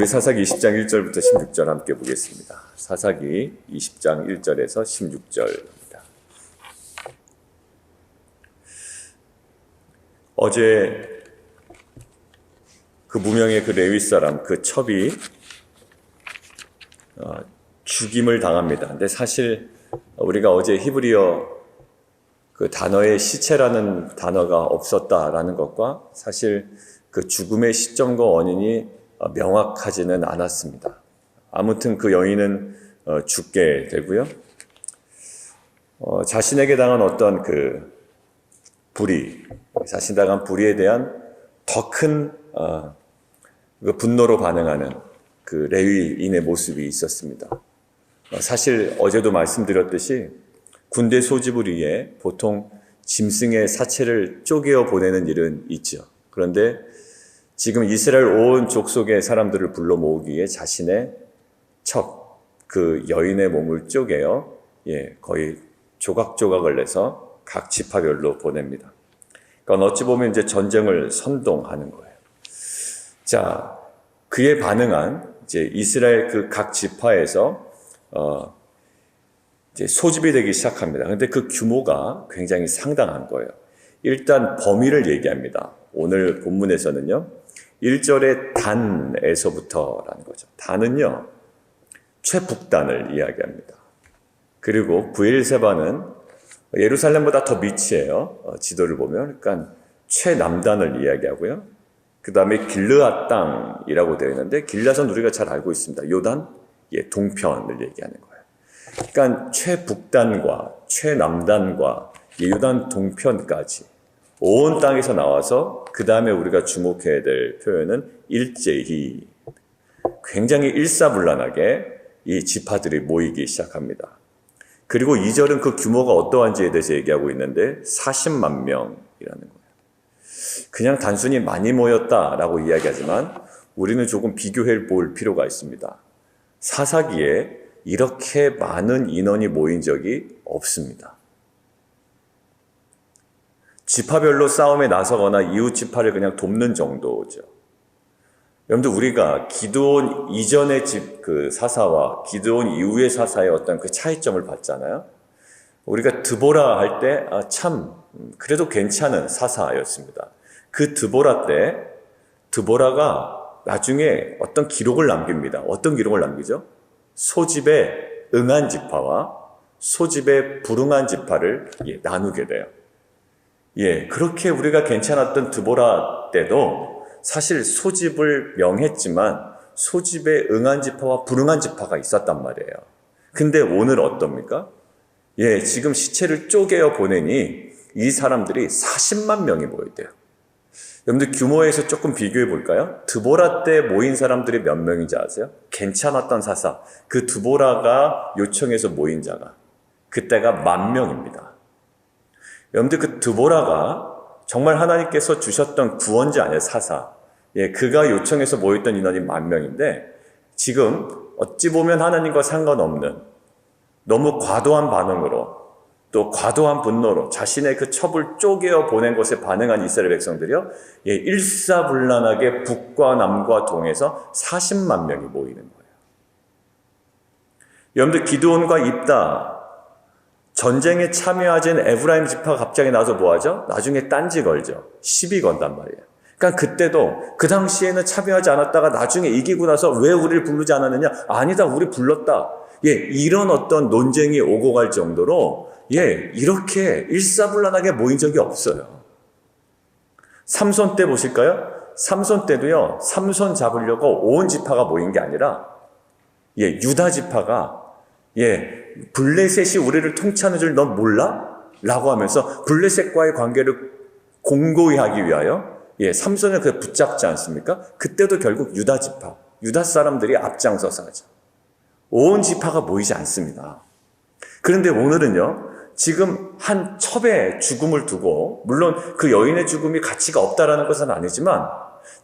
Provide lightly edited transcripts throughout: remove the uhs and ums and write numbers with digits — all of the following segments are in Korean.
우리 사사기 20장 1절부터 16절 함께 보겠습니다. 사사기 20장 1절에서 16절입니다. 어제 그 무명의 그 레위 사람, 그 첩이 죽임을 당합니다. 근데 사실 우리가 어제 히브리어 그 단어에 시체라는 단어가 없었다라는 것과 사실 그 죽음의 시점과 원인이 명확하지는 않았습니다. 아무튼 그 여인은 죽게 되고요. 자신에게 당한 어떤 그 불의, 자신 당한 불의에 대한 더 큰 분노로 반응하는 그 레위인의 모습이 있었습니다. 사실 어제도 말씀드렸듯이 군대 소집을 위해 보통 짐승의 사체를 쪼개어 보내는 일은 있죠. 그런데 지금 이스라엘 온 족속의 사람들을 불러 모으기 위해 자신의 첩, 그 여인의 몸을 쪼개어 거의 조각조각을 내서 각 지파별로 보냅니다. 그러니까 어찌 보면 이제 전쟁을 선동하는 거예요. 자, 그에 반응한 이제 이스라엘 그 각 지파에서 이제 소집이 되기 시작합니다. 그런데 그 규모가 굉장히 상당한 거예요. 일단 범위를 얘기합니다. 오늘 본문에서는요, 1절에 단에서부터라는 거죠. 단은요, 최북단을 이야기합니다. 그리고 브엘세바는 예루살렘보다 더 밑이에요. 지도를 보면. 그러니까 최남단을 이야기하고요. 그 다음에 길르앗 땅이라고 되어 있는데, 길르앗은 우리가 잘 알고 있습니다. 요단, 동편을 얘기하는 거예요. 그러니까 최북단과 최남단과 요단 동편까지 온 땅에서 나와서 그 다음에 우리가 주목해야 될 표현은 일제히, 굉장히 일사불란하게 이 지파들이 모이기 시작합니다. 그리고 2절은 그 규모가 어떠한지에 대해서 얘기하고 있는데 40만 명이라는 거예요. 그냥 단순히 많이 모였다라고 이야기하지만 우리는 조금 비교해 볼 필요가 있습니다. 사사기에 이렇게 많은 인원이 모인 적이 없습니다. 지파별로 싸움에 나서거나 이웃 지파를 그냥 돕는 정도죠. 여러분들, 우리가 기드온 이전의 그 사사와 기드온 이후의 사사의 어떤 그 차이점을 봤잖아요. 우리가 드보라 할 때 참 그래도 괜찮은 사사였습니다. 그 드보라 때 드보라가 나중에 어떤 기록을 남깁니다. 어떤 기록을 남기죠? 소집에 응한 지파와 소집에 불응한 지파를 나누게 돼요. 그렇게 우리가 괜찮았던 드보라 때도 사실 소집을 명했지만 소집에 응한 지파와 불응한 지파가 있었단 말이에요. 근데 오늘 어떻습니까? 지금 시체를 쪼개어 보내니 이 사람들이 40만 명이 모였대요. 여러분들, 규모에서 조금 비교해 볼까요? 드보라 때 모인 사람들이 몇 명인지 아세요? 괜찮았던 사사, 그 드보라가 요청해서 모인 자가 그때가 10,000명입니다. 여러분들, 그 드보라가 정말 하나님께서 주셨던 구원자 아니에요, 사사. 그가 요청해서 모였던 인원이 10,000명인데 지금 어찌 보면 하나님과 상관없는 너무 과도한 반응으로 또 과도한 분노로 자신의 그 첩을 쪼개어 보낸 것에 반응한 이스라엘 백성들이요, 일사불란하게 북과 남과 동에서 40만 명이 모이는 거예요. 여러분들, 기드온과 입다, 전쟁에 참여하진 에브라임 지파가 갑자기 나와서 뭐하죠? 나중에 딴지 걸죠. 시비 건단 말이에요. 그러니까 그때도 그 당시에는 참여하지 않았다가 나중에 이기고 나서 왜 우리를 부르지 않았느냐? 아니다, 우리 불렀다. 이런 어떤 논쟁이 오고 갈 정도로 이렇게 일사불란하게 모인 적이 없어요. 삼손 때 보실까요? 삼손 때도요, 삼손 잡으려고 온 지파가 모인 게 아니라 유다 지파가 블레셋이 우리를 통치하는 줄 넌 몰라? 라고 하면서 블레셋과의 관계를 공고히 하기 위하여 삼손을 붙잡지 않습니까? 그때도 결국 유다 지파, 유다 사람들이 앞장서서 하죠. 온 지파가 모이지 않습니다. 그런데 오늘은요, 지금 한 첩의 죽음을 두고, 물론 그 여인의 죽음이 가치가 없다라는 것은 아니지만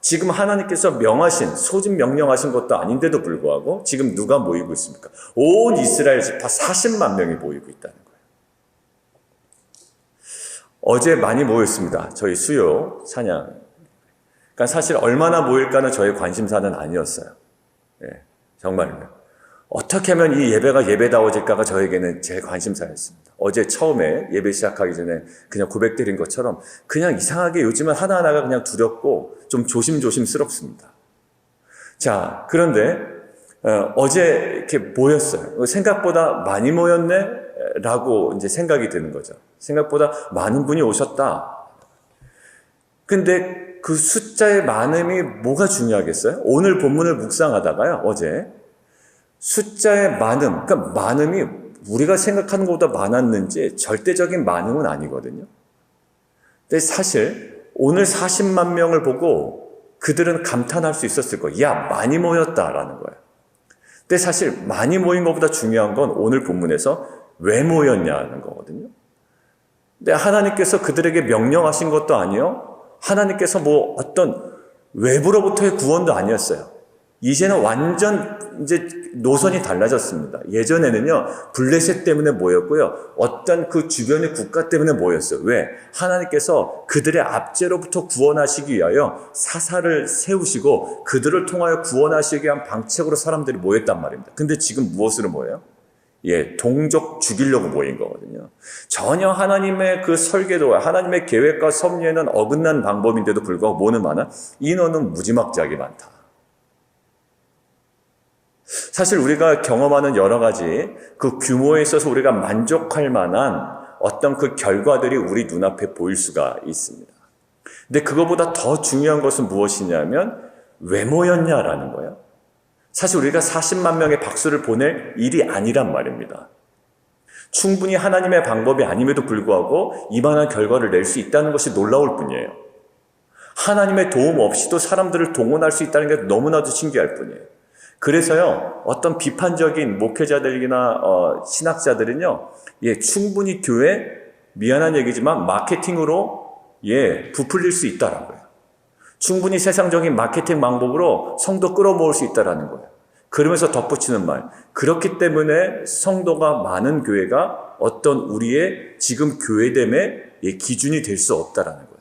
지금 하나님께서 명하신, 소집 명령하신 것도 아닌데도 불구하고 지금 누가 모이고 있습니까? 온 이스라엘 지파 40만 명이 모이고 있다는 거예요. 어제 많이 모였습니다. 저희 수요 찬양. 그러니까 사실 얼마나 모일까는 저의 관심사는 아니었어요. 예, 정말요. 어떻게 하면 이 예배가 예배다워질까가 저에게는 제일 관심사였습니다. 어제 처음에 예배 시작하기 전에 그냥 고백드린 것처럼 그냥 이상하게 요즘은 하나하나가 그냥 두렵고 좀 조심조심스럽습니다. 자, 그런데 어제 이렇게 모였어요. 생각보다 많이 모였네? 라고 이제 생각이 드는 거죠. 생각보다 많은 분이 오셨다. 근데 그 숫자의 많음이 뭐가 중요하겠어요? 오늘 본문을 묵상하다가요, 어제. 숫자의 많음, 그러니까 많음이 우리가 생각하는 것보다 많았는지 절대적인 많음은 아니거든요. 근데 사실 오늘 40만 명을 보고 그들은 감탄할 수 있었을 거예요. 야, 많이 모였다라는 거예요. 근데 사실 많이 모인 것보다 중요한 건 오늘 본문에서 왜 모였냐는 거거든요. 근데 하나님께서 그들에게 명령하신 것도 아니요. 하나님께서 뭐 어떤 외부로부터의 구원도 아니었어요. 이제는 완전 이제 노선이 달라졌습니다. 예전에는요, 블레셋 때문에 모였고요. 어떤 그 주변의 국가 때문에 모였어요. 왜? 하나님께서 그들의 압제로부터 구원하시기 위하여 사사를 세우시고 그들을 통하여 구원하시기 위한 방책으로 사람들이 모였단 말입니다. 근데 지금 무엇으로 모여요? 예, 동족 죽이려고 모인 거거든요. 전혀 하나님의 그 설계도와 하나님의 계획과 섭리에는 어긋난 방법인데도 불구하고 뭐는 많아? 인원은 무지막지하게 많다. 사실 우리가 경험하는 여러 가지 그 규모에 있어서 우리가 만족할 만한 어떤 그 결과들이 우리 눈앞에 보일 수가 있습니다. 근데 그거보다 더 중요한 것은 무엇이냐면 왜 모였냐라는 거예요. 사실 우리가 40만 명의 박수를 보낼 일이 아니란 말입니다. 충분히 하나님의 방법이 아님에도 불구하고 이만한 결과를 낼 수 있다는 것이 놀라울 뿐이에요. 하나님의 도움 없이도 사람들을 동원할 수 있다는 게 너무나도 신기할 뿐이에요. 그래서요, 어떤 비판적인 목회자들이나 신학자들은요, 예, 충분히 교회, 미안한 얘기지만 마케팅으로 예, 부풀릴 수 있다라고요. 충분히 세상적인 마케팅 방법으로 성도 끌어모을 수 있다라는 거예요. 그러면서 덧붙이는 말, 그렇기 때문에 성도가 많은 교회가 어떤 우리의 지금 교회됨의 기준이 될 수 없다라는 거예요.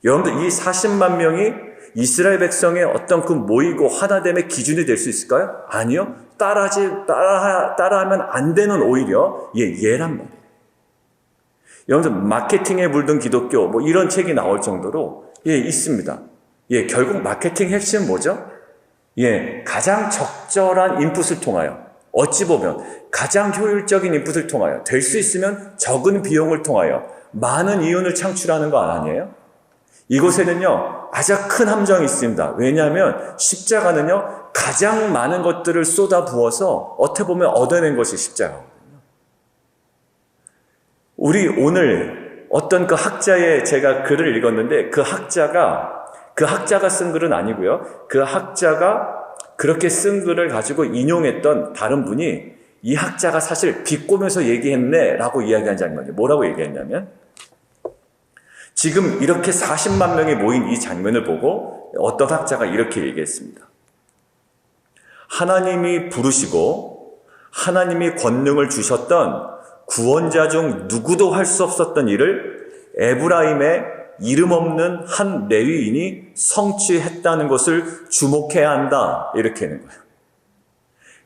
여러분들 이 40만 명이 이스라엘 백성의 어떤 그 모이고 하나됨의 기준이 될 수 있을까요? 아니요. 따라하면 안 되는 오히려 예란 말이에요. 여러분들 마케팅에 물든 기독교 뭐 이런 책이 나올 정도로 예, 있습니다. 예, 결국 마케팅 핵심은 뭐죠? 예, 가장 적절한 인풋을 통하여 어찌 보면 가장 효율적인 인풋을 통하여 될 수 있으면 적은 비용을 통하여 많은 이윤을 창출하는 거 아니에요? 이곳에는요, 아주 큰 함정이 있습니다. 왜냐하면 십자가는요, 가장 많은 것들을 쏟아 부어서 어떻게 보면 얻어낸 것이 십자가거든요. 우리 오늘 어떤 그 학자의 제가 글을 읽었는데 그 학자가 쓴 글은 아니고요. 그 학자가 그렇게 쓴 글을 가지고 인용했던 다른 분이 이 학자가 사실 비꼬면서 얘기했네 라고 이야기한 장면이에요. 뭐라고 얘기했냐면 지금 이렇게 40만 명이 모인 이 장면을 보고 어떤 학자가 이렇게 얘기했습니다. 하나님이 부르시고 하나님이 권능을 주셨던 구원자 중 누구도 할 수 없었던 일을 에브라임의 이름 없는 한 레위인이 성취했다는 것을 주목해야 한다. 이렇게 하는 거예요.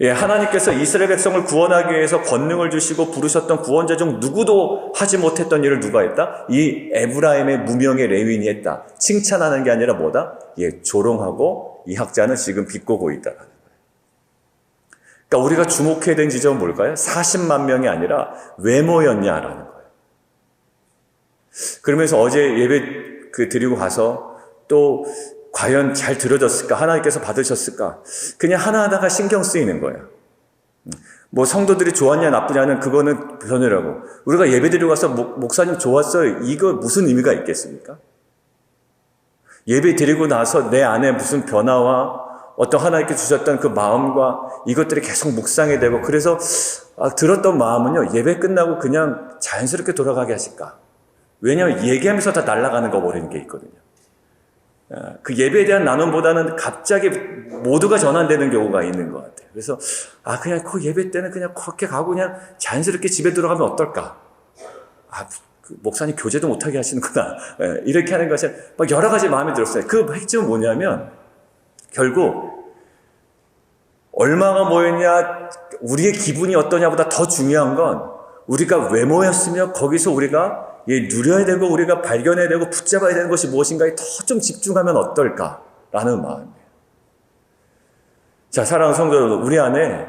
예, 하나님께서 이스라엘 백성을 구원하기 위해서 권능을 주시고 부르셨던 구원자 중 누구도 하지 못했던 일을 누가 했다? 이 에브라임의 무명의 레위인이 했다. 칭찬하는 게 아니라 뭐다? 예, 조롱하고 이 학자는 지금 비꼬고 있다라는 거예요. 그러니까 우리가 주목해야 되는 지점은 뭘까요? 40만 명이 아니라 왜 모였냐라는 거예요. 그러면서 어제 예배 드리고 가서 또 과연 잘 들어졌을까? 하나님께서 받으셨을까? 그냥 하나하나가 신경 쓰이는 거예요. 뭐 성도들이 좋았냐 나쁘냐는 그거는 변이라고. 우리가 예배 드리고 가서 목사님 좋았어요. 이거 무슨 의미가 있겠습니까? 예배 드리고 나서 내 안에 무슨 변화와 어떤 하나님께 주셨던 그 마음과 이것들이 계속 묵상이 되고 그래서 들었던 마음은요. 예배 끝나고 그냥 자연스럽게 돌아가게 하실까? 왜냐하면 얘기하면서 다 날아가는 거 버리는 게 있거든요. 그 예배에 대한 나눔보다는 갑자기 모두가 전환되는 경우가 있는 것 같아요. 그래서 그냥 그 예배 때는 그냥 그렇게 가고 그냥 자연스럽게 집에 들어가면 어떨까? 그 목사님 교제도 못하게 하시는구나. 이렇게 하는 것이 막 여러 가지 마음이 들었어요. 그 핵심은 뭐냐면 결국 얼마가 모였냐, 우리의 기분이 어떠냐보다 더 중요한 건 우리가 왜 모였으며 거기서 우리가 누려야 되고 우리가 발견해야 되고 붙잡아야 되는 것이 무엇인가에 더 좀 집중하면 어떨까라는 마음이에요. 자, 사랑하는 성도 여러분, 우리 안에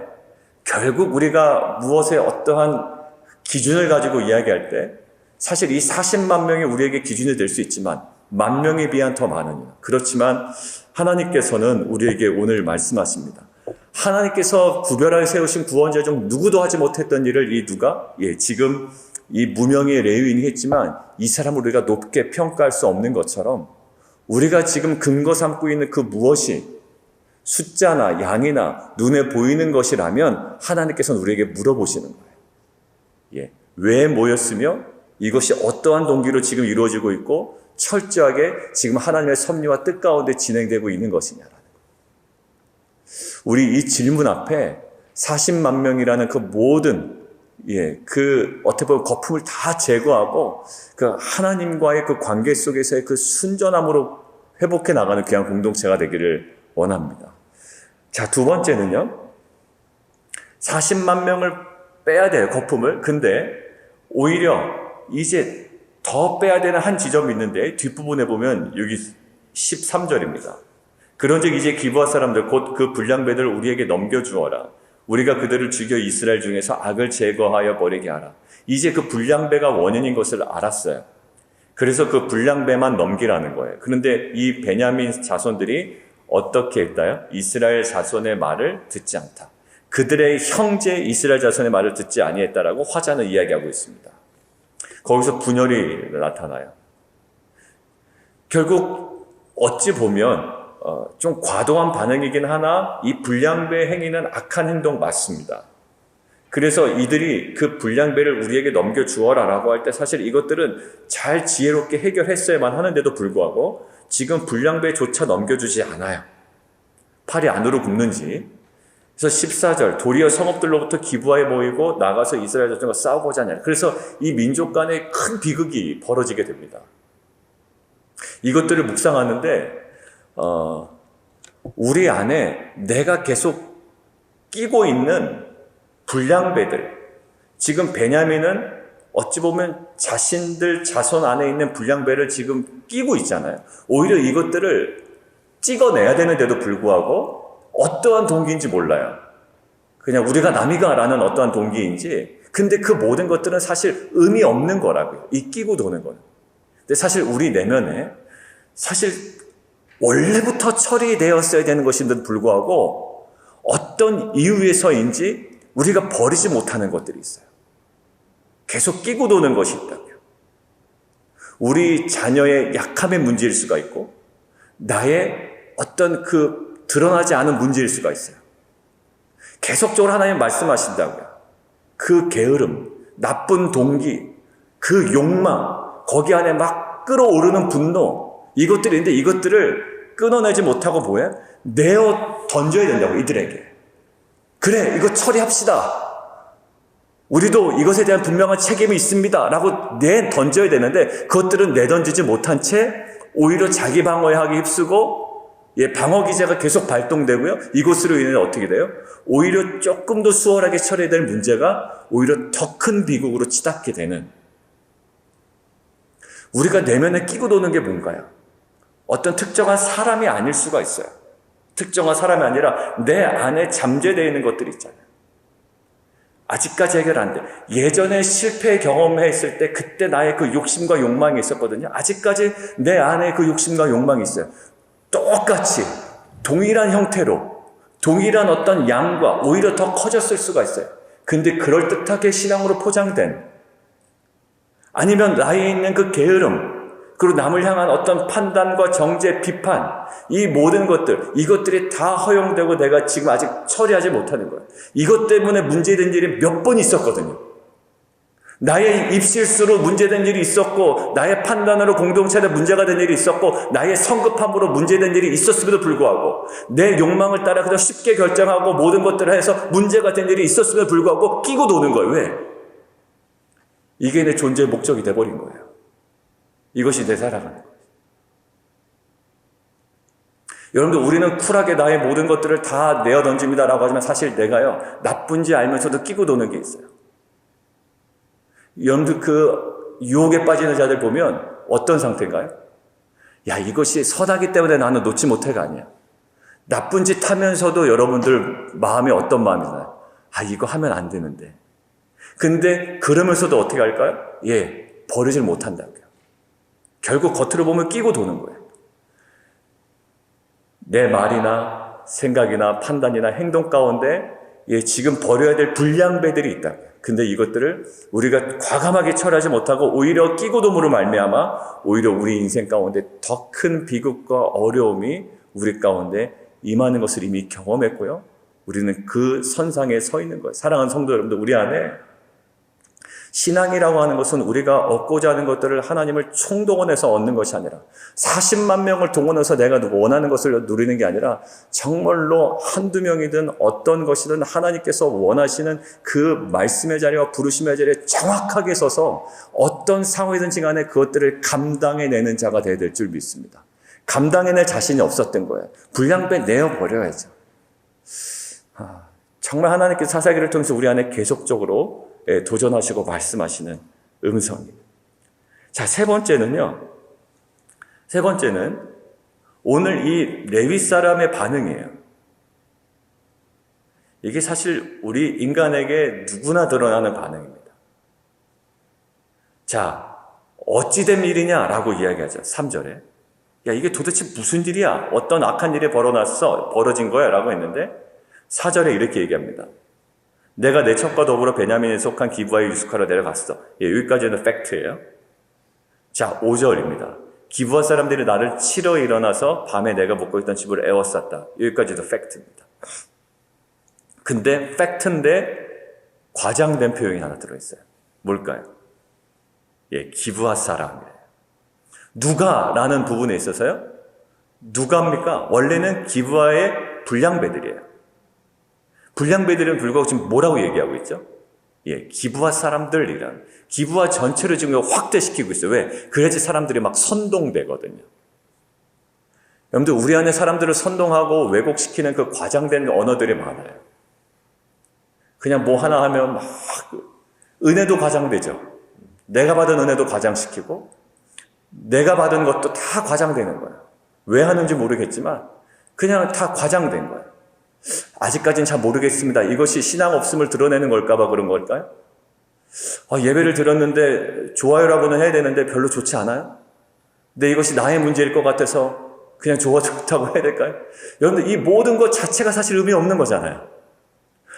결국 우리가 무엇에 어떠한 기준을 가지고 이야기할 때 사실 이 40만 명이 우리에게 기준이 될 수 있지만 10,000명에 비한 더 많으니라. 그렇지만 하나님께서는 우리에게 오늘 말씀하십니다. 하나님께서 구별하여 세우신 구원자 중 누구도 하지 못했던 일을 이 누가? 지금 이 무명의 레위인이 했지만 이 사람을 우리가 높게 평가할 수 없는 것처럼 우리가 지금 근거 삼고 있는 그 무엇이 숫자나 양이나 눈에 보이는 것이라면 하나님께서는 우리에게 물어보시는 거예요. 왜 모였으며 이것이 어떠한 동기로 지금 이루어지고 있고 철저하게 지금 하나님의 섭리와 뜻 가운데 진행되고 있는 것이냐라는 거예요. 우리 이 질문 앞에 40만 명이라는 그 모든 그 어떻게 보면 거품을 다 제거하고 그 하나님과의 그 관계 속에서의 그 순전함으로 회복해 나가는 귀한 공동체가 되기를 원합니다. 자, 두 번째는요. 40만 명을 빼야 돼요, 거품을. 근데 오히려 이제 더 빼야 되는 한 지점이 있는데 뒷부분에 보면 여기 13절입니다. 그런즉 이제 기브아 사람들 곧 그 불량배들을 우리에게 넘겨주어라. 우리가 그들을 죽여 이스라엘 중에서 악을 제거하여 버리게 하라. 이제 그 불량배가 원인인 것을 알았어요. 그래서 그 불량배만 넘기라는 거예요. 그런데 이 베냐민 자손들이 어떻게 했다요? 이스라엘 자손의 말을 듣지 않다. 그들의 형제 이스라엘 자손의 말을 듣지 아니했다라고 화자는 이야기하고 있습니다. 거기서 분열이 나타나요. 결국 어찌 보면 좀 과도한 반응이긴 하나 이 불량배 행위는 악한 행동 맞습니다. 그래서 이들이 그 불량배를 우리에게 넘겨주어라 라고 할 때 사실 이것들은 잘 지혜롭게 해결했어야만 하는데도 불구하고 지금 불량배조차 넘겨주지 않아요. 팔이 안으로 굽는지. 그래서 14절 도리어 성읍들로부터 기브아에 모이고 나가서 이스라엘 자손과 싸우고자 하냐. 그래서 이 민족 간에 큰 비극이 벌어지게 됩니다. 이것들을 묵상하는데 우리 안에 내가 계속 끼고 있는 불량배들, 지금 베냐민은 어찌 보면 자신들 자손 안에 있는 불량배를 지금 끼고 있잖아요. 오히려 이것들을 찍어내야 되는데도 불구하고 어떠한 동기인지 몰라요. 그냥 우리가 남이가라는 어떠한 동기인지. 근데 그 모든 것들은 사실 의미 없는 거라고요. 이 끼고 도는 거는. 근데 사실 우리 내면에 사실 원래부터 처리되었어야 되는 것인데도 불구하고 어떤 이유에서인지 우리가 버리지 못하는 것들이 있어요. 계속 끼고 도는 것이 있다고요. 우리 자녀의 약함의 문제일 수가 있고 나의 어떤 그 드러나지 않은 문제일 수가 있어요. 계속적으로 하나님 말씀하신다고요. 그 게으름, 나쁜 동기, 그 욕망, 거기 안에 막 끓어오르는 분노, 이것들이 있는데 이것들을 끊어내지 못하고 뭐예요? 내어 던져야 된다고, 이들에게. 그래, 이거 처리합시다. 우리도 이것에 대한 분명한 책임이 있습니다. 라고 던져야 되는데 그것들은 내던지지 못한 채 오히려 자기 방어에 하기 휩쓰고 방어 기제가 계속 발동되고요. 이것으로 인해 어떻게 돼요? 오히려 조금 더 수월하게 처리해야 될 문제가 오히려 더 큰 비극으로 치닫게 되는. 우리가 내면에 끼고 도는 게 뭔가요? 어떤 특정한 사람이 아닐 수가 있어요. 특정한 사람이 아니라 내 안에 잠재되어 있는 것들이 있잖아요. 아직까지 해결 안 돼. 예전에 실패 경험했을 때 그때 나의 그 욕심과 욕망이 있었거든요. 아직까지 내 안에 그 욕심과 욕망이 있어요. 똑같이 동일한 형태로 동일한 어떤 양과 오히려 더 커졌을 수가 있어요. 근데 그럴듯하게 신앙으로 포장된, 아니면 나에 있는 그 게으름, 그리고 남을 향한 어떤 판단과 정죄, 비판, 이 모든 것들, 이것들이 다 허용되고 내가 지금 아직 처리하지 못하는 거예요. 이것 때문에 문제된 일이 몇 번 있었거든요. 나의 입실수로 문제된 일이 있었고, 나의 판단으로 공동체에 문제가 된 일이 있었고, 나의 성급함으로 문제된 일이 있었음에도 불구하고, 내 욕망을 따라 그냥 쉽게 결정하고 모든 것들을 해서 문제가 된 일이 있었음에도 불구하고 끼고 노는 거예요. 왜? 이게 내 존재의 목적이 돼버린 거예요. 이것이 내 살아가는 거예요. 여러분들 우리는 쿨하게 나의 모든 것들을 다 내어 던집니다라고 하지만 사실 내가요 나쁜지 알면서도 끼고 도는 게 있어요. 여러분들 그 유혹에 빠지는 자들 보면 어떤 상태인가요? 야, 이것이 선하기 때문에 나는 놓지 못해가 아니야. 나쁜 짓 하면서도 여러분들 마음이 어떤 마음이나요? 아, 이거 하면 안 되는데. 근데 그러면서도 어떻게 할까요? 예, 버리질 못한다고요. 결국 겉으로 보면 끼고 도는 거예요. 내 말이나 생각이나 판단이나 행동 가운데 예, 지금 버려야 될 불량배들이 있다. 근데 이것들을 우리가 과감하게 처리하지 못하고 오히려 끼고 돔으로 말미암아 오히려 우리 인생 가운데 더 큰 비극과 어려움이 우리 가운데 임하는 것을 이미 경험했고요. 우리는 그 선상에 서 있는 거예요. 사랑하는 성도 여러분들, 우리 안에 신앙이라고 하는 것은 우리가 얻고자 하는 것들을 하나님을 총동원해서 얻는 것이 아니라 40만 명을 동원해서 내가 원하는 것을 누리는 게 아니라 정말로 한두 명이든 어떤 것이든 하나님께서 원하시는 그 말씀의 자리와 부르심의 자리에 정확하게 서서 어떤 상황이든지 간에 그것들을 감당해내는 자가 되어야 될 줄 믿습니다. 감당해낼 자신이 없었던 거예요. 불량배 내어버려야죠. 정말 하나님께서 사사기를 통해서 우리 안에 계속적으로 도전하시고 말씀하시는 음성입니다. 자, 세 번째는 오늘 이 레위 사람의 반응이에요. 이게 사실 우리 인간에게 누구나 드러나는 반응입니다. 자, 어찌된 일이냐라고 이야기하죠. 3절에. 야, 이게 도대체 무슨 일이야? 어떤 악한 일이 벌어진 거야? 라고 했는데 4절에 이렇게 얘기합니다. 내가 내 첩과 더불어 베냐민에 속한 기브아의 유스카로 내려갔어. 예, 여기까지는 팩트예요. 자, 5절입니다. 기브아 사람들이 나를 치러 일어나서 밤에 내가 묵고 있던 집을 에워쌌다. 여기까지도 팩트입니다. 근데 팩트인데 과장된 표현이 하나 들어있어요. 뭘까요? 예, 기브아 사람이에요. 누가라는 부분에 있어서요. 누가입니까? 원래는 기브아의 불량배들이에요. 불량배들은 불구하고 지금 뭐라고 얘기하고 있죠? 예, 기브아 사람들이란. 기브아 전체를 지금 확대시키고 있어요. 왜? 그래야지 사람들이 막 선동되거든요. 여러분들, 우리 안에 사람들을 선동하고 왜곡시키는 그 과장된 언어들이 많아요. 그냥 뭐 하나 하면 막 은혜도 과장되죠. 내가 받은 은혜도 과장시키고 내가 받은 것도 다 과장되는 거예요. 왜 하는지 모르겠지만 그냥 다 과장된 거예요. 아직까지는 잘 모르겠습니다. 이것이 신앙 없음을 드러내는 걸까봐 그런 걸까요? 예배를 드렸는데 좋아요라고는 해야 되는데 별로 좋지 않아요? 근데 이것이 나의 문제일 것 같아서 그냥 좋다고 해야 될까요? 여러분들, 이 모든 것 자체가 사실 의미 없는 거잖아요.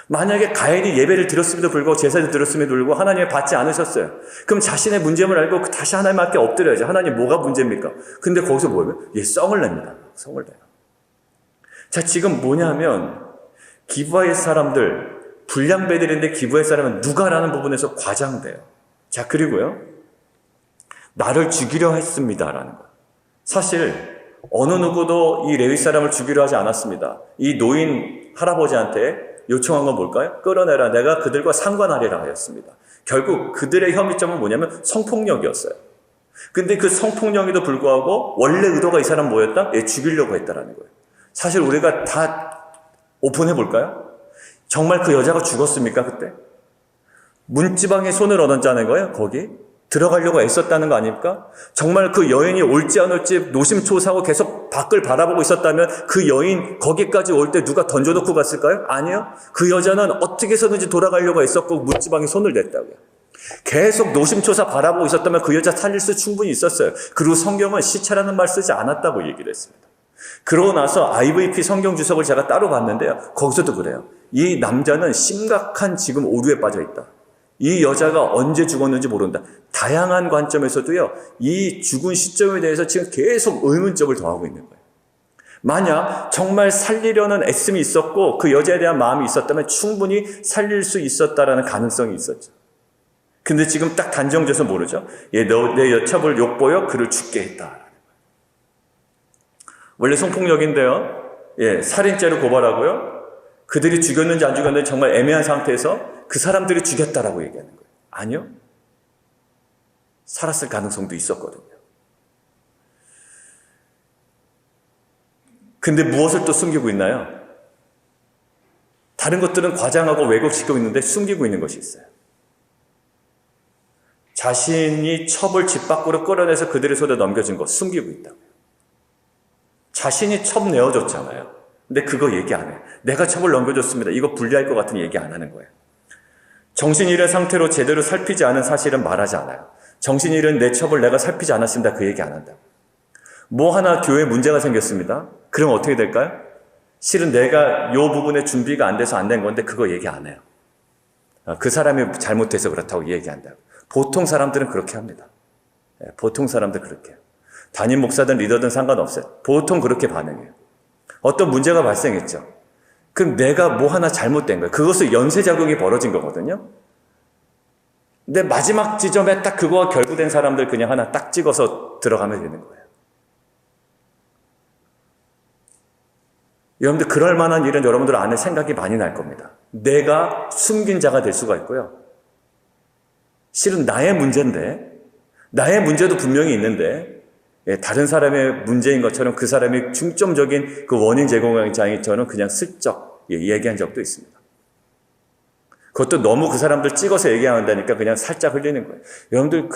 만약에 가인이 예배를 드렸음에도 불구하고 제사를 드렸음에도 불구하고 하나님을 받지 않으셨어요. 그럼 자신의 문제임을 알고 다시 하나님 앞에 엎드려야죠. 하나님, 뭐가 문제입니까? 근데 거기서 뭐예요? 성을 냅니다. 성을 내요. 자, 지금 뭐냐면 기브아의 사람들, 불량배들인데 기브아의 사람은 누가라는 부분에서 과장돼요. 자, 그리고요, 나를 죽이려 했습니다라는 거예요. 사실 어느 누구도 이 레위 사람을 죽이려 하지 않았습니다. 이 노인 할아버지한테 요청한 건 뭘까요? 끌어내라, 내가 그들과 상관하리라 하였습니다. 결국 그들의 혐의점은 뭐냐면 성폭력이었어요. 근데 그 성폭력에도 불구하고 원래 의도가 이 사람 뭐였다? 죽이려고 했다라는 거예요. 사실 우리가 다 오픈해 볼까요? 정말 그 여자가 죽었습니까, 그때? 문지방에 손을 얹었다는 거예요, 거기? 들어가려고 애썼다는 거 아닙니까? 정말 그 여인이 올지 안 올지 노심초사하고 계속 밖을 바라보고 있었다면 그 여인 거기까지 올 때 누가 던져놓고 갔을까요? 아니요. 그 여자는 어떻게 해서든지 돌아가려고 애썼고 문지방에 손을 댔다고요. 계속 노심초사 바라보고 있었다면 그 여자 살릴 수 충분히 있었어요. 그리고 성경은 시체라는 말 쓰지 않았다고 얘기를 했습니다. 그러고 나서 IVP 성경 주석을 제가 따로 봤는데요. 거기서도 그래요. 이 남자는 심각한 지금 오류에 빠져 있다. 이 여자가 언제 죽었는지 모른다. 다양한 관점에서도요, 이 죽은 시점에 대해서 지금 계속 의문점을 더하고 있는 거예요. 만약 정말 살리려는 애씀이 있었고 그 여자에 대한 마음이 있었다면 충분히 살릴 수 있었다라는 가능성이 있었죠. 근데 지금 딱 단정져서 모르죠. 내 여첩을 욕보여 그를 죽게 했다. 원래 성폭력인데요. 살인죄로 고발하고요. 그들이 죽였는지 안 죽였는지 정말 애매한 상태에서 그 사람들이 죽였다라고 얘기하는 거예요. 아니요. 살았을 가능성도 있었거든요. 근데 무엇을 또 숨기고 있나요? 다른 것들은 과장하고 왜곡시키고 있는데 숨기고 있는 것이 있어요. 자신이 첩을 집 밖으로 끌어내서 그들의 손에 넘겨준 것 숨기고 있다고요. 자신이 첩 내어줬잖아요. 근데 그거 얘기 안 해요. 내가 첩을 넘겨줬습니다. 이거 불리할 것 같으니 얘기 안 하는 거예요. 정신이 잃은 상태로 제대로 살피지 않은 사실은 말하지 않아요. 정신이 잃은 내 첩을 내가 살피지 않았습니다. 그 얘기 안 한다고. 뭐 하나 교회에 문제가 생겼습니다. 그럼 어떻게 될까요? 실은 내가 요 부분에 준비가 안 돼서 안 된 건데 그거 얘기 안 해요. 그 사람이 잘못해서 그렇다고 얘기한다고. 보통 사람들은 그렇게 합니다. 보통 사람들 그렇게 해요. 담임 목사든 리더든 상관없어요. 보통 그렇게 반응해요. 어떤 문제가 발생했죠. 그럼 내가 뭐 하나 잘못된 거예요. 그것을 연쇄작용이 벌어진 거거든요. 근데 마지막 지점에 딱 그거와 결부된 사람들 그냥 하나 딱 찍어서 들어가면 되는 거예요. 여러분들 그럴 만한 일은 여러분들 안에 생각이 많이 날 겁니다. 내가 숨긴 자가 될 수가 있고요. 실은 나의 문제인데, 나의 문제도 분명히 있는데 다른 사람의 문제인 것처럼 그 사람이 중점적인 그 원인 제공자인처럼 그냥 슬쩍 얘기한 적도 있습니다. 그것도 너무 그 사람들 찍어서 얘기한다니까 그냥 살짝 흘리는 거예요. 여러분들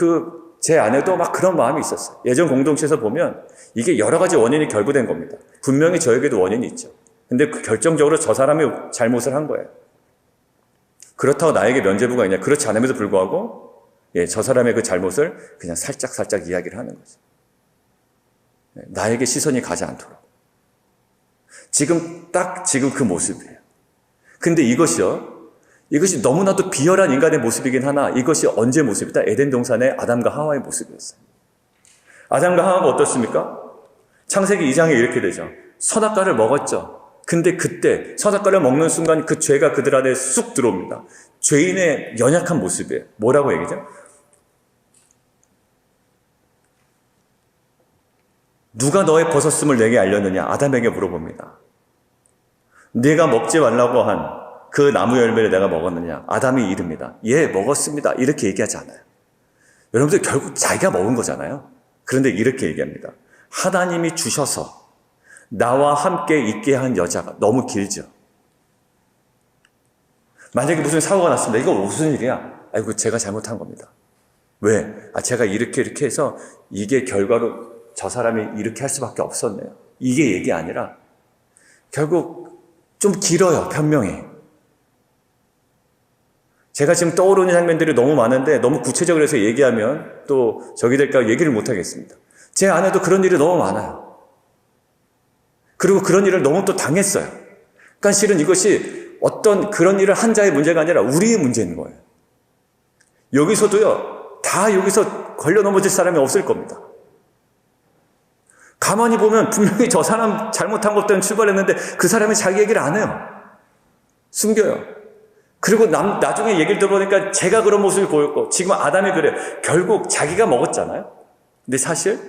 제 안에도 막 그런 마음이 있었어요. 예전 공동체에서 보면 이게 여러 가지 원인이 결부된 겁니다. 분명히 저에게도 원인이 있죠. 근데 결정적으로 저 사람이 잘못을 한 거예요. 그렇다고 나에게 면죄부가 있냐? 그렇지 않음에도 불구하고 저 사람의 그 잘못을 그냥 살짝 이야기를 하는 거죠. 나에게 시선이 가지 않도록. 지금 그 모습이에요. 근데 이것이 너무나도 비열한 인간의 모습이긴 하나 이것이 언제 모습이다? 에덴 동산의 아담과 하와의 모습이었어요. 아담과 하와가 어떻습니까? 창세기 2장에 이렇게 되죠. 선악과를 먹었죠. 근데 그때 선악과를 먹는 순간 그 죄가 그들 안에 쑥 들어옵니다. 죄인의 연약한 모습이에요. 뭐라고 얘기죠? 누가 너의 벗었음을 내게 알렸느냐? 아담에게 물어봅니다. 네가 먹지 말라고 한 그 나무 열매를 내가 먹었느냐? 아담이 이릅니다. 예, 먹었습니다. 이렇게 얘기하지 않아요. 여러분들 결국 자기가 먹은 거잖아요. 그런데 이렇게 얘기합니다. 하나님이 주셔서 나와 함께 있게 한 여자가 너무 길죠. 만약에 무슨 사고가 났습니다. 이거 무슨 일이야? 아이고, 제가 잘못한 겁니다. 왜? 제가 이렇게 해서 이게 결과로 저 사람이 이렇게 할 수밖에 없었네요. 이게 얘기 아니라 결국 좀 길어요. 변명이. 제가 지금 떠오르는 장면들이 너무 많은데 너무 구체적으로 해서 얘기하면 또 저기 될까 얘기를 못 하겠습니다. 제 안에도 그런 일이 너무 많아요. 그리고 그런 일을 너무 또 당했어요. 그러니까 실은 이것이 어떤 그런 일을 한 자의 문제가 아니라 우리의 문제인 거예요. 여기서도요, 다 여기서 걸려 넘어질 사람이 없을 겁니다. 가만히 보면 분명히 저 사람 잘못한 것 때문에 출발했는데 그 사람이 자기 얘기를 안 해요. 숨겨요. 그리고 나중에 얘기를 들어보니까 제가 그런 모습을 보였고 지금 아담이 그래요. 결국 자기가 먹었잖아요. 근데 사실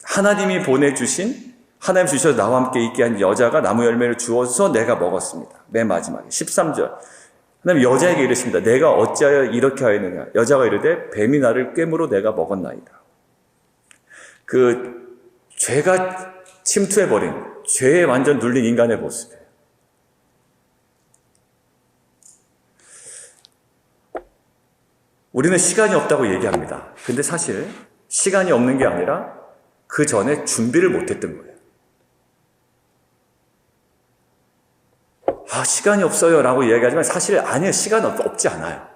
하나님이 보내주신 하나님 주셔서 나와 함께 있게 한 여자가 나무 열매를 주어서 내가 먹었습니다. 맨 마지막에 13절 하나님 여자에게 이르십니다. 내가 어찌하여 이렇게 하였느냐? 여자가 이르되 뱀이 나를 꿰물어 내가 먹었나이다. 그 죄가 침투해버린 죄에 완전 눌린 인간의 모습이에요. 우리는 시간이 없다고 얘기합니다. 근데 사실 시간이 없는 게 아니라 그 전에 준비를 못했던 거예요. 시간이 없어요 라고 이야기하지만 사실 아니에요. 시간 없지 않아요.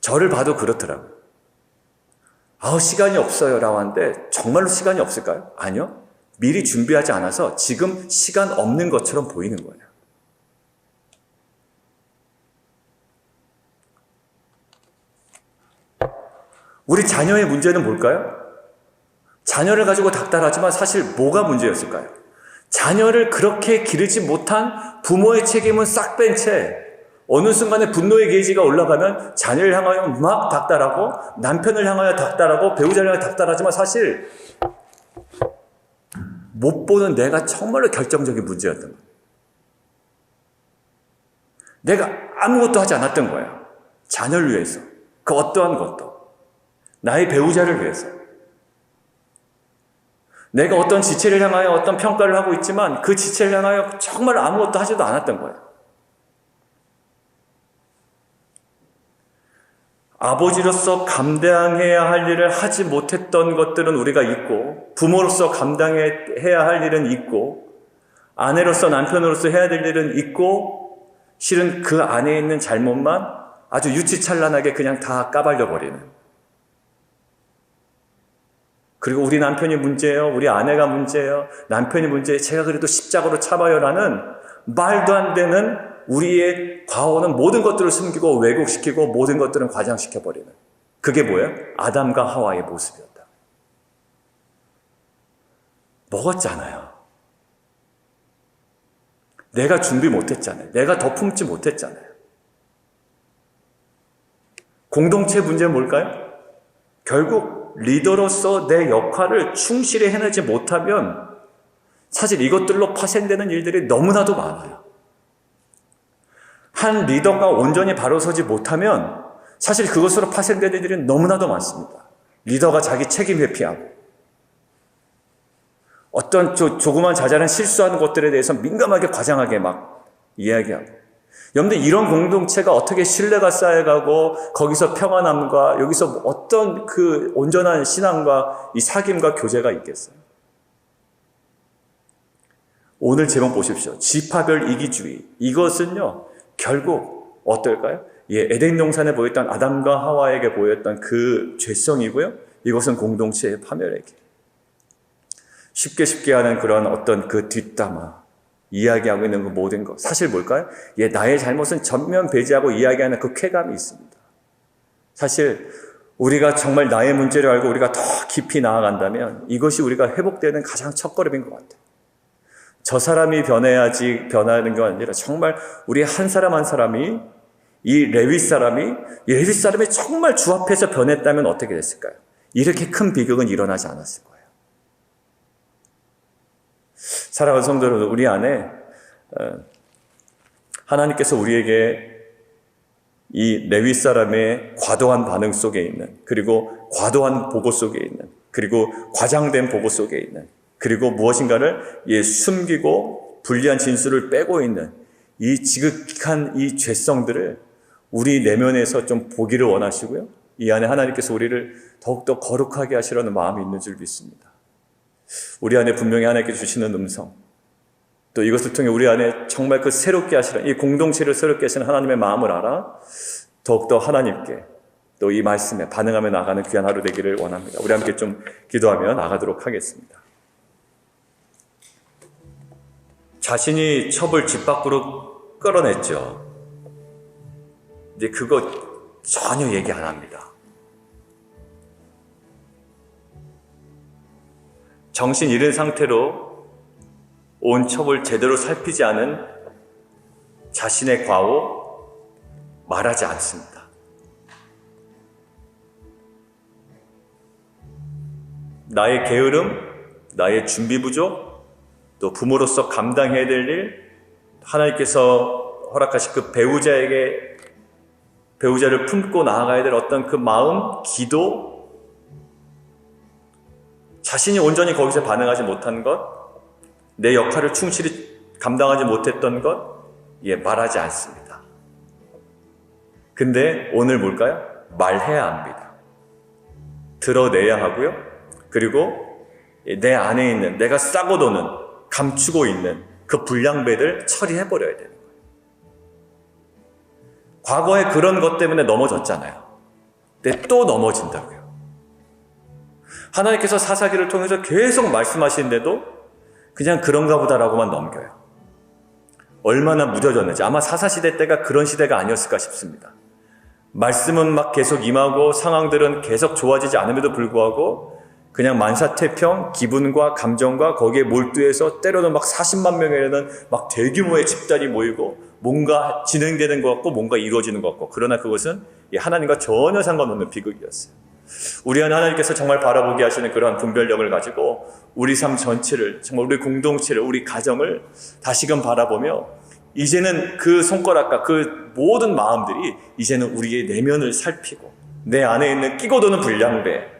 저를 봐도 그렇더라고요. 시간이 없어요 라고 하는데 정말로 시간이 없을까요? 아니요. 미리 준비하지 않아서 지금 시간 없는 것처럼 보이는 거예요. 우리 자녀의 문제는 뭘까요? 자녀를 가지고 닥달하지만 사실 뭐가 문제였을까요? 자녀를 그렇게 기르지 못한 부모의 책임은 싹 뺀 채 어느 순간에 분노의 게이지가 올라가면 자녀를 향하여 막 닥달하고 남편을 향하여 닥달하고 배우자를 향하여 닥달하지만 사실 못 보는 내가 정말로 결정적인 문제였던 거예요. 내가 아무것도 하지 않았던 거예요. 자녀를 위해서. 그 어떠한 것도. 나의 배우자를 위해서. 내가 어떤 지체를 향하여 어떤 평가를 하고 있지만 그 지체를 향하여 정말 아무것도 하지도 않았던 거예요. 아버지로서 감당해야 할 일을 하지 못했던 것들은 우리가 있고, 부모로서 감당해야 할 일은 있고, 아내로서 남편으로서 해야 될 일은 있고, 실은 그 안에 있는 잘못만 아주 유치찬란하게 그냥 다 까발려 버리는. 그리고 우리 남편이 문제예요, 우리 아내가 문제예요, 남편이 문제예요, 제가 그래도 십자가로 참아요라는 말도 안 되는 우리의 과오는 모든 것들을 숨기고 왜곡시키고 모든 것들은 과장시켜버리는. 그게 뭐예요? 아담과 하와의 모습이었다. 먹었잖아요. 내가 준비 못했잖아요. 내가 더 품지 못했잖아요. 공동체 문제는 뭘까요? 결국 리더로서 내 역할을 충실히 해내지 못하면 사실 이것들로 파생되는 일들이 너무나도 많아요. 한 리더가 온전히 바로 서지 못하면 사실 그것으로 파생되는 일이 너무나도 많습니다. 리더가 자기 책임 회피하고 어떤 조그만 자잘한 실수하는 것들에 대해서 민감하게 과장하게 막 이야기하고, 여러분들 이런 공동체가 어떻게 신뢰가 쌓여가고 거기서 평안함과 여기서 어떤 그 온전한 신앙과 이 사귐과 교제가 있겠어요? 오늘 제목 보십시오. 지파별 이기주의. 이것은요 결국 어떨까요? 에덴 동산에 보였던 아담과 하와에게 보였던 그 죄성이고요. 이것은 공동체의 파멸의 길. 쉽게 하는 그런 어떤 그 뒷담화, 이야기하고 있는 그 모든 것. 사실 뭘까요? 나의 잘못은 전면 배제하고 이야기하는 그 쾌감이 있습니다. 사실 우리가 정말 나의 문제를 알고 우리가 더 깊이 나아간다면 이것이 우리가 회복되는 가장 첫걸음인 것 같아요. 저 사람이 변해야지 변하는 게 아니라 정말 우리 한 사람 한 사람이 이 레위 사람이 정말 주 앞에서 변했다면 어떻게 됐을까요? 이렇게 큰 비극은 일어나지 않았을 거예요. 사랑하는 성도 여러분, 우리 안에 하나님께서 우리에게 이 레위 사람의 과도한 반응 속에 있는, 그리고 과도한 보고 속에 있는, 그리고 과장된 보고 속에 있는, 그리고 무엇인가를 숨기고 불리한 진술을 빼고 있는 이 지극한 이 죄성들을 우리 내면에서 좀 보기를 원하시고요. 이 안에 하나님께서 우리를 더욱더 거룩하게 하시려는 마음이 있는 줄 믿습니다. 우리 안에 분명히 하나님께서 주시는 음성, 또 이것을 통해 우리 안에 정말 그 새롭게 하시는, 이 공동체를 새롭게 하시는 하나님의 마음을 알아 더욱더 하나님께 또 이 말씀에 반응하며 나가는 귀한 하루 되기를 원합니다. 우리 함께 좀 기도하며 나가도록 하겠습니다. 자신이 첩을 집 밖으로 끌어냈죠. 근데 그거 전혀 얘기 안 합니다. 정신 잃은 상태로 온 첩을 제대로 살피지 않은 자신의 과오 말하지 않습니다. 나의 게으름, 나의 준비 부족, 또 부모로서 감당해야 될 일, 하나님께서 허락하신 그 배우자를 품고 나아가야 될 어떤 그 마음, 기도, 자신이 온전히 거기서 반응하지 못한 것, 내 역할을 충실히 감당하지 못했던 것, 말하지 않습니다. 근데 오늘 뭘까요? 말해야 합니다. 드러내야 하고요. 그리고 내 안에 있는, 내가 싸고 도는, 감추고 있는 그 불량배들 처리해버려야 되는 거예요. 과거에 그런 것 때문에 넘어졌잖아요. 근데 또 넘어진다고요. 하나님께서 사사기를 통해서 계속 말씀하시는데도 그냥 그런가 보다라고만 넘겨요. 얼마나 무뎌졌는지. 아마 사사시대 때가 그런 시대가 아니었을까 싶습니다. 말씀은 막 계속 임하고 상황들은 계속 좋아지지 않음에도 불구하고 그냥 만사태평, 기분과 감정과 거기에 몰두해서 때로는 막 40만 명에는 막 대규모의 집단이 모이고 뭔가 진행되는 것 같고 뭔가 이루어지는 것 같고, 그러나 그것은 하나님과 전혀 상관없는 비극이었어요. 우리 안에 하나님께서 정말 바라보게 하시는 그러한 분별력을 가지고 우리 삶 전체를, 정말 우리 공동체를, 우리 가정을 다시금 바라보며 이제는 그 손가락과 그 모든 마음들이 이제는 우리의 내면을 살피고 내 안에 있는 끼고 도는 불량배,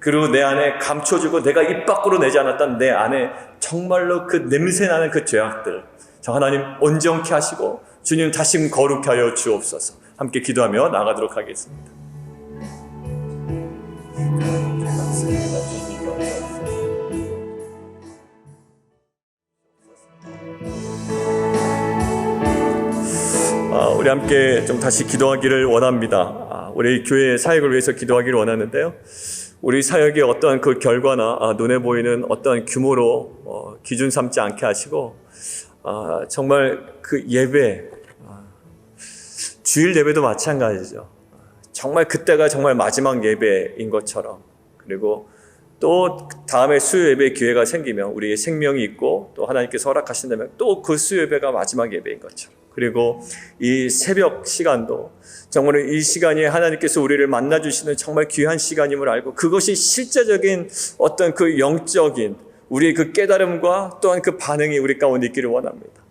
그리고 내 안에 감춰주고 내가 입 밖으로 내지 않았던 내 안에 정말로 그 냄새나는 그 죄악들, 하나님 온전케 하시고 주님 다시 거룩케 하여 주옵소서. 함께 기도하며 나가도록 하겠습니다. 우리 함께 좀 다시 기도하기를 원합니다. 우리 교회 사역을 위해서 기도하기를 원하는데요. 우리 사역의 어떠한 그 결과나 눈에 보이는 어떠한 규모로 기준 삼지 않게 하시고 정말 그 예배, 주일 예배도 마찬가지죠. 정말 그때가 정말 마지막 예배인 것처럼, 그리고 또 다음에 수요 예배 기회가 생기면 우리의 생명이 있고 또 하나님께서 허락하신다면 또 그 수요 예배가 마지막 예배인 것처럼, 그리고 이 새벽 시간도 정말 이 시간이 하나님께서 우리를 만나주시는 정말 귀한 시간임을 알고 그것이 실제적인 어떤 그 영적인 우리의 그 깨달음과 또한 그 반응이 우리 가운데 있기를 원합니다.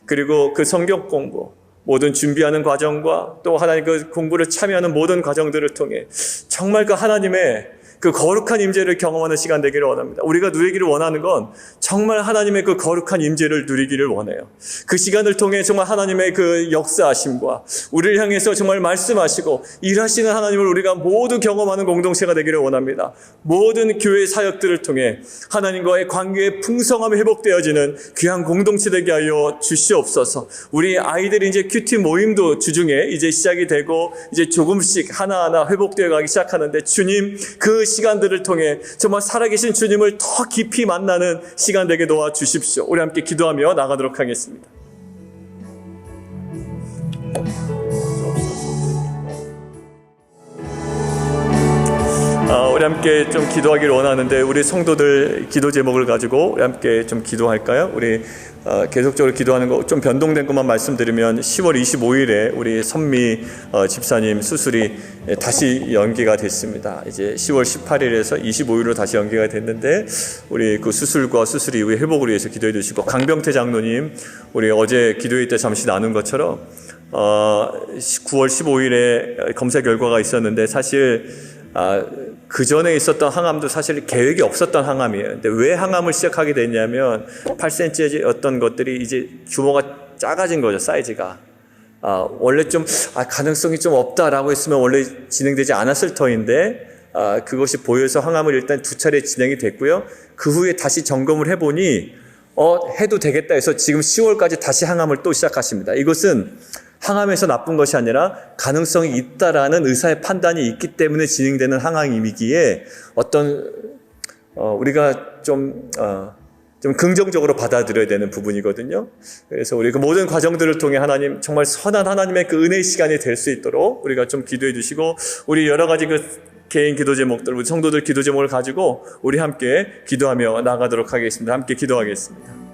그리고 그 성경 공부, 모든 준비하는 과정과 또 하나님 그 공부를 참여하는 모든 과정들을 통해 정말 그 하나님의 그 거룩한 임재를 경험하는 시간 되기를 원합니다. 우리가 누리기를 원하는 건 정말 하나님의 그 거룩한 임재를 누리기를 원해요. 그 시간을 통해 정말 하나님의 그 역사하심과 우리를 향해서 정말 말씀하시고 일하시는 하나님을 우리가 모두 경험하는 공동체가 되기를 원합니다. 모든 교회 사역들을 통해 하나님과의 관계의 풍성함이 회복되어지는 귀한 공동체 되게 하여 주시옵소서. 우리 아이들이 이제 큐티 모임도 주중에 이제 시작이 되고 이제 조금씩 하나하나 회복되어 가기 시작하는데, 주님 그 시간들을 통해 정말 살아계신 주님을 더 깊이 만나는 시간 되게 도와주십시오. 우리 함께 기도하며 나가도록 하겠습니다. 우리 함께 좀 기도하기를 원하는데, 우리 성도들 기도 제목을 가지고 우리 함께 좀 기도할까요? 우리 계속적으로 기도하는 거 좀 변동된 것만 말씀드리면, 10월 25일에 우리 선미 집사님 수술이 다시 연기가 됐습니다. 이제 10월 18일에서 25일로 다시 연기가 됐는데, 우리 그 수술과 수술 이후의 회복을 위해서 기도해 주시고, 강병태 장로님 우리 어제 기도회 때 잠시 나눈 것처럼 9월 15일에 검사 결과가 있었는데, 사실 그 전에 있었던 항암도 사실 계획이 없었던 항암이에요. 근데 왜 항암을 시작하게 됐냐면 8cm였던 것들이 이제 규모가 작아진 거죠, 사이즈가. 원래 좀 가능성이 좀 없다라고 했으면 원래 진행되지 않았을 터인데, 그것이 보여서 항암을 일단 2차례 진행이 됐고요. 그 후에 다시 점검을 해보니 해도 되겠다 해서 지금 10월까지 다시 항암을 또 시작하십니다. 이것은 항암에서 나쁜 것이 아니라 가능성이 있다라는 의사의 판단이 있기 때문에 진행되는 항암이기에 우리가 좀 긍정적으로 받아들여야 되는 부분이거든요. 그래서 우리 그 모든 과정들을 통해 하나님, 정말 선한 하나님의 그 은혜의 시간이 될 수 있도록 우리가 좀 기도해 주시고, 우리 여러 가지 그 개인 기도 제목들, 우리 성도들 기도 제목을 가지고 우리 함께 기도하며 나가도록 하겠습니다. 함께 기도하겠습니다.